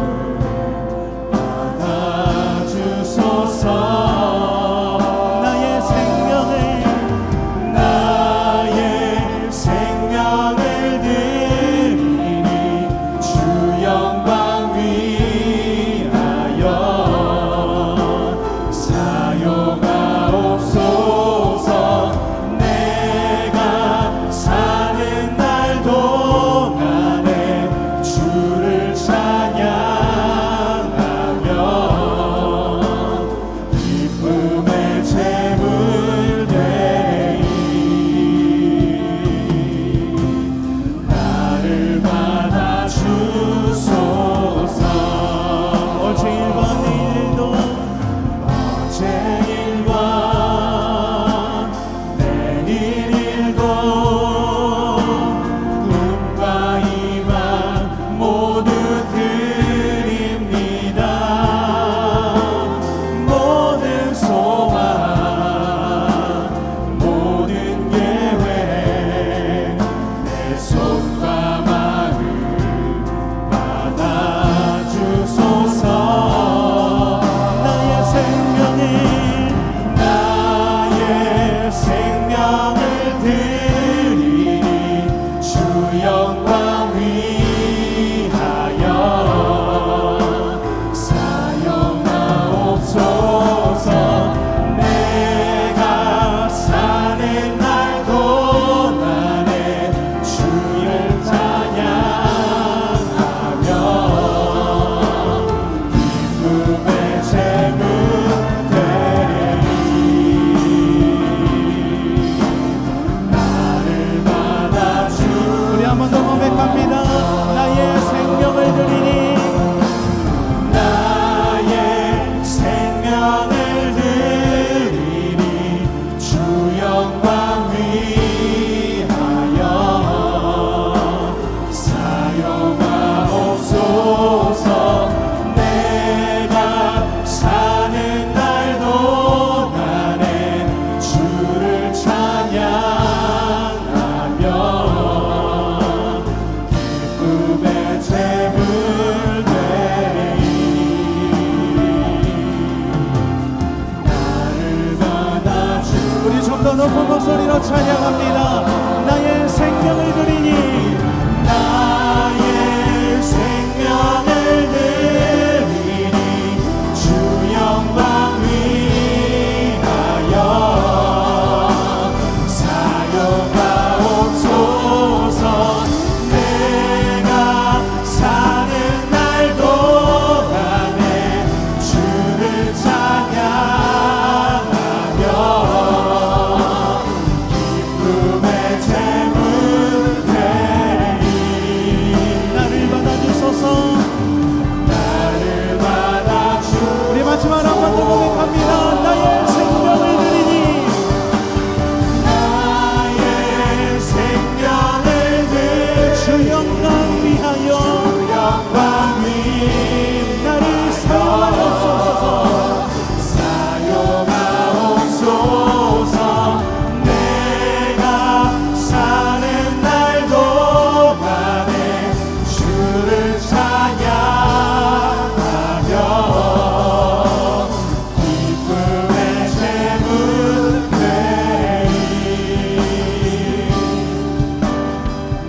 받아주소서. 나의 생명을 드리니 찬양합니다. 나의 생명을 드리니 나의 생명을 드리니 주 영광 위하여 사용하옵소서. 내가 사는 날 동안에 주를 찬양하며 기쁨의 제물 드리니 나를 받아주소서. 나를 받아주 우리 마지막으로 한 번 더 고백합니다. 나의 생명을 드리니 나의 생명을 드리니 주 영광 위하여 영광 위 나를 사용하옵소서. 사용하옵소서. 내가 사는 날 동안에 주를 찬양하며 기쁨의 제물 드리니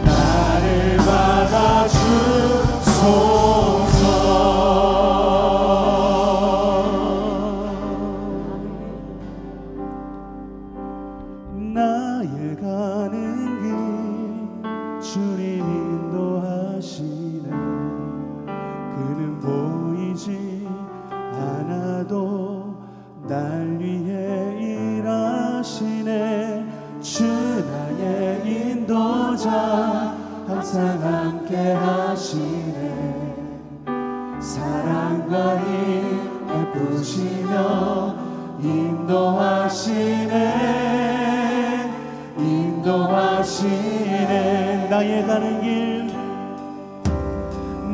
나를 받아주소서. 나의 가는 길 주님 인도하시네. 그는 보이지 않아도 날 위해 일하시네. 주 나의 인도자 항상 함께 하시네. 사랑과 힘 베푸시며 인도하시네. 인도하시네. 나의 가는 길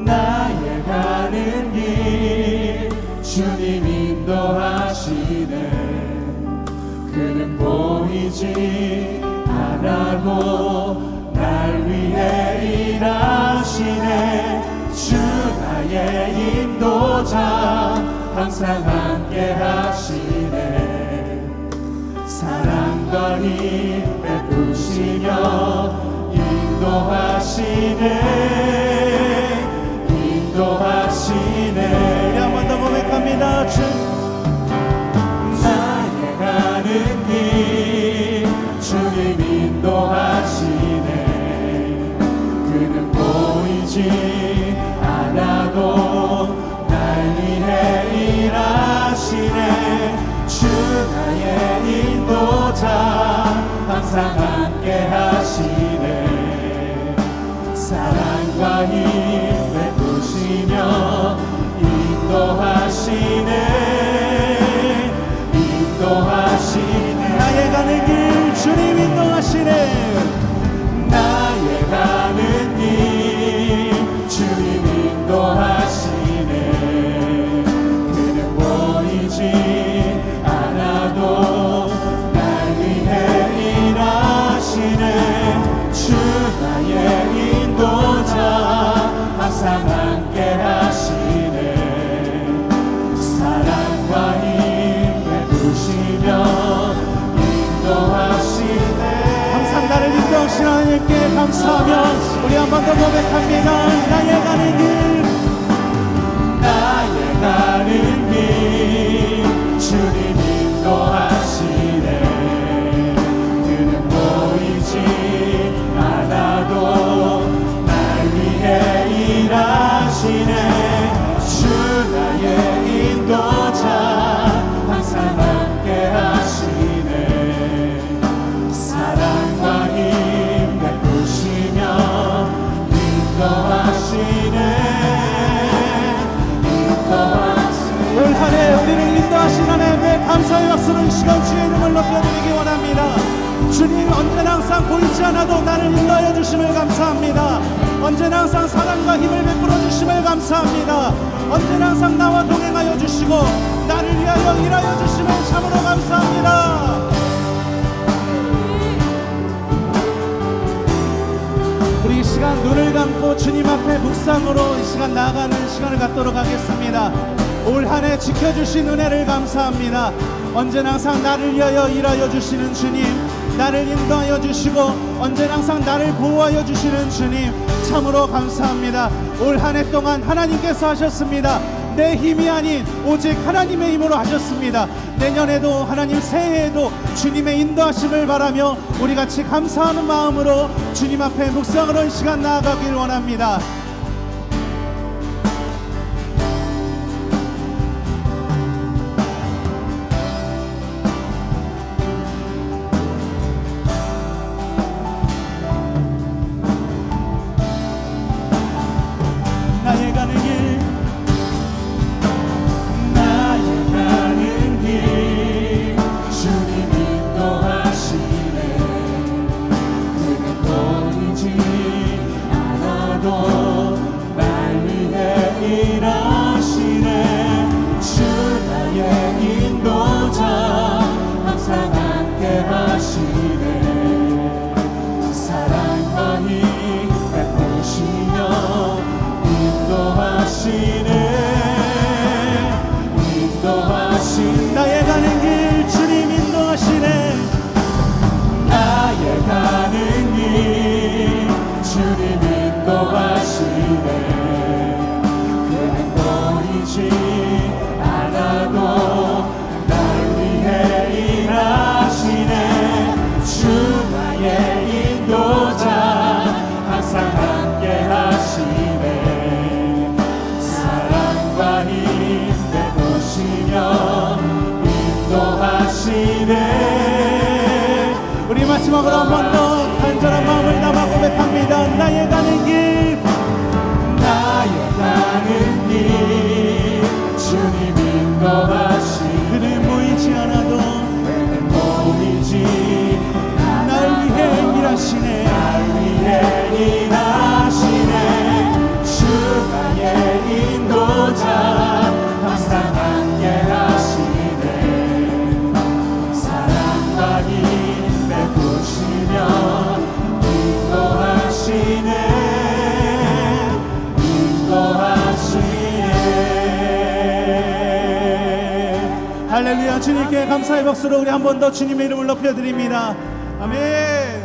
나의 가는 길 주님 인도하시네. 그는 보이지 않아도 날 위해 일하시네. 주 나의 인도자 항상 함께 하시네. 사랑과 힘 베푸시며 인도하시네. 인도하시네. 한 번 더 고백합니다. 주 나의 가는 길 주님 인도하시네. 그는 보이지 않아도 날 위해 일하시네. 주 나의 인도자 항상 함께 하시네. 사랑과 힘 베푸시며 인도하시네. 인도하시네. 나의 가는 길 주님 인도하시네. 나의 가는 길 주님 인도하시네. 그는 보이지 않아도 날 위해 일하시네. 주 나의 인도자 항상 함께 하시네. 사랑과 힘 베푸시며 인도하시네. 항상 나를 인도하시는 하나님께 감사하며 우리 한 번 더 고백합니다. 나의 가는 길 나의 가는 길 주님 인도하시네. 그는 보이지 않아도 날 위해 일하시네. 주 나의 인도자 항상 함께 하시네. 사랑과 힘 베푸시며 인도하시네. 올 한해 우리를 인도하신 하나님께 감사의 박수를 시간 주의 이름을 높여드리기 원합니다. 주님 언제나 항상 보이지 않아도 나를 인도하여 주심을 감사합니다. 언제나 항상 사랑과 힘을 베풀어 주심을 감사합니다. 언제나 항상 나와 동행하여 주시고 나를 위하여 일하여 주심을 참으로 감사합니다. 우리 이 시간 눈을 감고 주님 앞에 묵상으로 이 시간 나아가는 시간을 갖도록 하겠습니다. 올 한 해 지켜주신 은혜를 감사합니다. 언제나 항상 나를 위하여 일하여 주시는 주님, 나를 인도하여 주시고 언제나 항상 나를 보호하여 주시는 주님 참으로 감사합니다. 올 한 해 동안 하나님께서 하셨습니다. 내 힘이 아닌 오직 하나님의 힘으로 하셨습니다. 내년에도 하나님 새해에도 주님의 인도하심을 바라며 우리 같이 감사하는 마음으로 주님 앞에 묵상하는 시간 나아가길 원합니다. 나의 가는 길 주님 인도하시네. 그는 보이지 않아도 날 위해 일하시네. 주 나의 인도자 항상 함께 하시네. 사랑과 힘 베푸시며 인도하시네. 나의 가는 길 주님 인도하시네. 나의 가는 길 주님 인도하시네. 그는 보이지 않아도 날 위해 일하시네. 주 나의 인도자 항상 함께 하시네. 사랑과 힘 베푸시며 인도하시네. 우리 마지막으로 한 번 더 간절한 마음을 담아 고백합니다. 나의 가는 길 나의 가는 길 주님 인도하시네. 그는 보이지 않아도 그는 보이지 날 위해 일하시네. 날 위해 일하시네. 주 나의 인도자 항상 함께 하시네. 사랑과 힘 베푸시며 인도하시네. 할렐루야. 주님께 감사의 박수로 우리 한 번 더 주님의 이름을 높여드립니다. 아멘.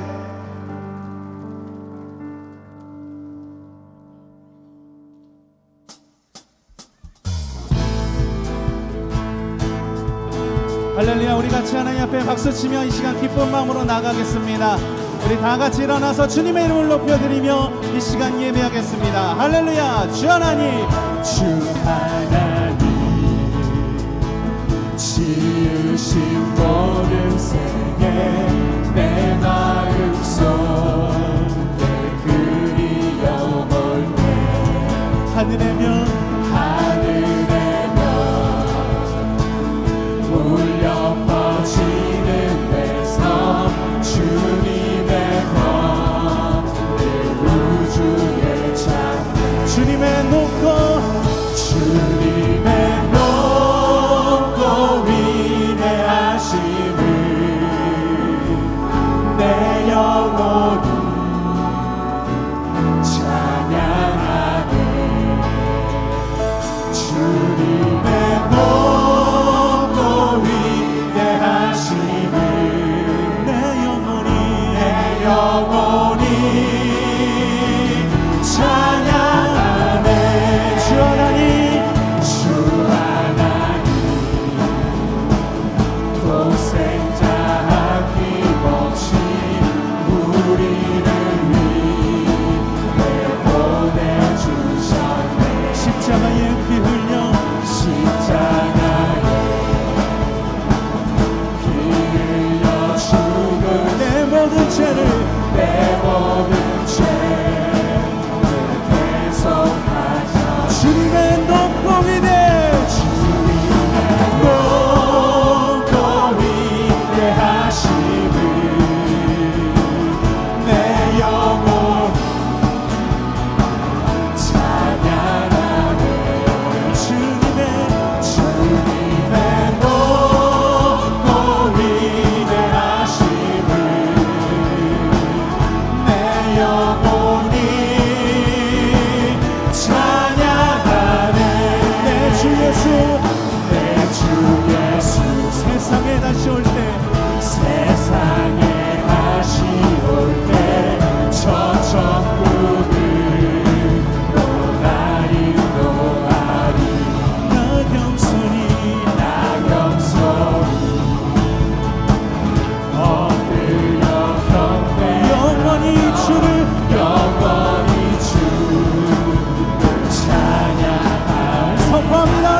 할렐루야. 우리 같이 하나님 앞에 박수치며 이 시간 기쁜 마음으로 나가겠습니다. 우리 다 같이 일어나서 주님의 이름을 높여드리며 이 시간 예배하겠습니다. 할렐루야. 주 하나님, 주 하나님 지으신 모든 세계 내 마음속에 그리워볼 때 하늘의 명 하늘의 별 울려 퍼지는 데서 주님의 권능 우주에 찬 주님의 높고 주님의 높고 위대하심을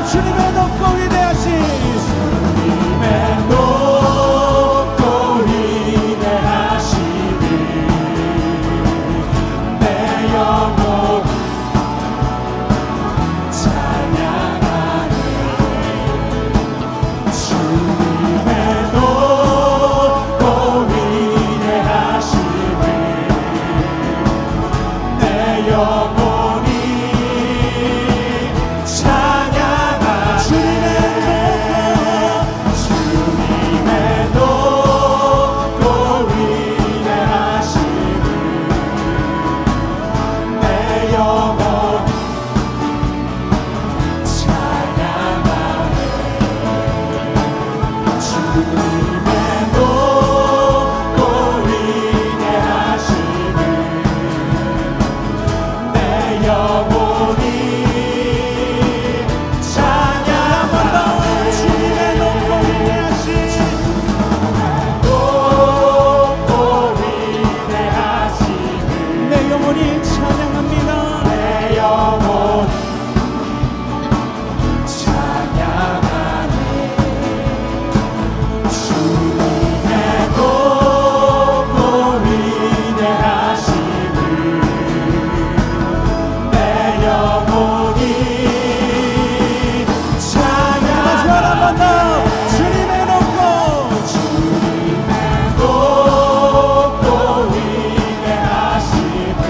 주님의 높고 위대하신 주님의 높고 위대하심을 내 영혼 찬양하네. 주님의 높고 위대하심을 내 영혼이 찬양하네. 주님의 높고 위대하심을 내 영혼 찬양하네. 주님의 높고 위대하심을 내 영혼이 찬양하네. 주님의 높고 위대하신 높고 위대하심을 내 영혼이 찬양합니다. 내 영혼 찬양하네. 주님의 높고 위대하심을 내 영혼이 마지막 한 번 더 찬양하네. 주님의 높고 높고 위대하심을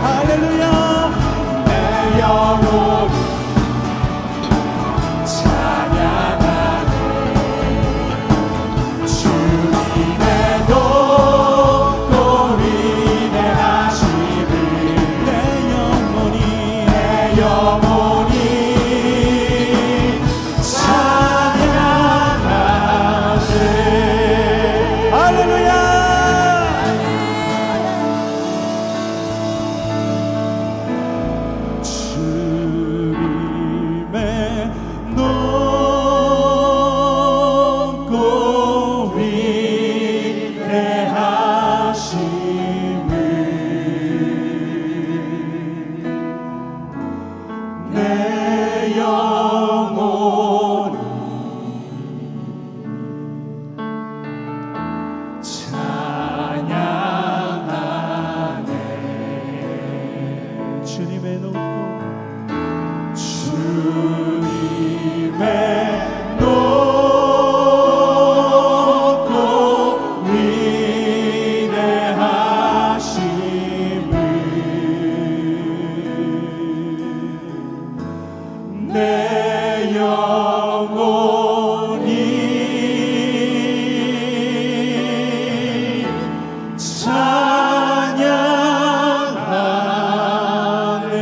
할렐루야 내 영혼 찬양하네. 주님의 높고 위대하심을 내 영혼이 내 영혼이 찬양하네. 할렐루야 주님의 높고 위대하심을 내 영혼이 찬양하네. 주님의 높고 주님의 높고 위대하심을 내 영혼이 찬양하네.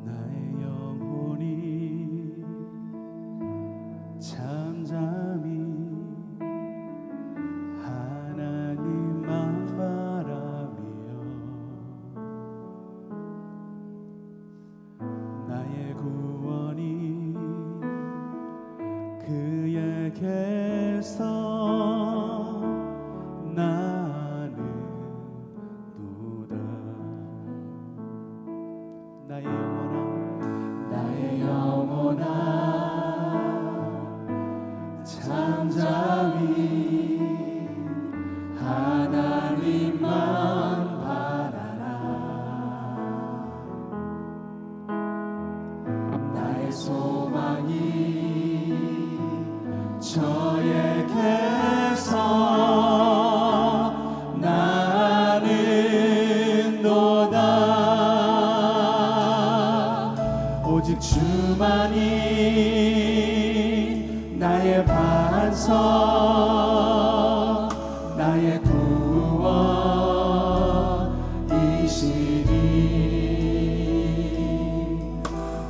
나의 영혼이 잠잠히 하나님만 바라며 나의 구원이 그에게서 나는도다. 나의 영혼아 잠잠히 하나님만 바라라. 나의 소망이 저에게서 나는도다. 오직 주만이 나의 반석 나의 구원이시니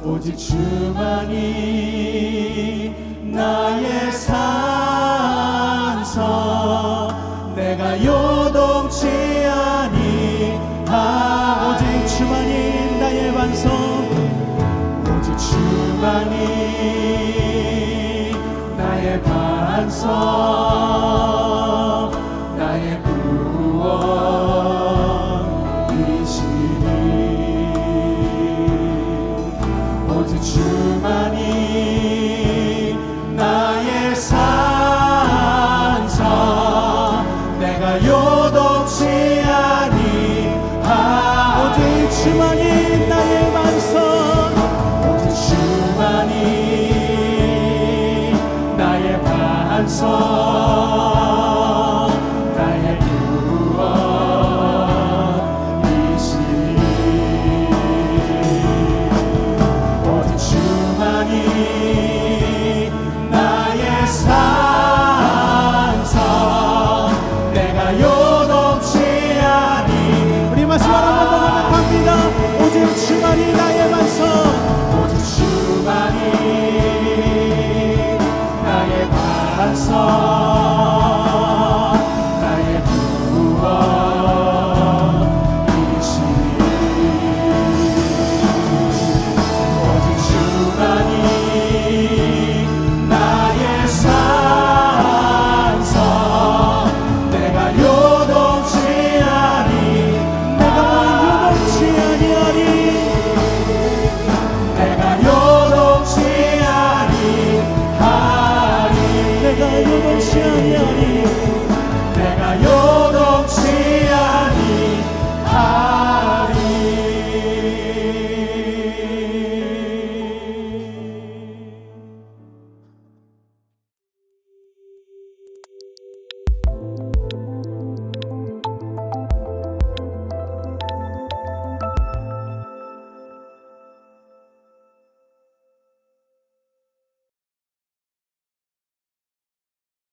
오직 오직 주만이 나의 산서 내가 요동치 아니하 오직 주만이 나의 반석 오직 주만이 나의 반석 나의 구원이시니 오직 주만이 나의 산서 내가 요동치 아니하 오직 주만이 나의 반석 오직 주만이 나의 반석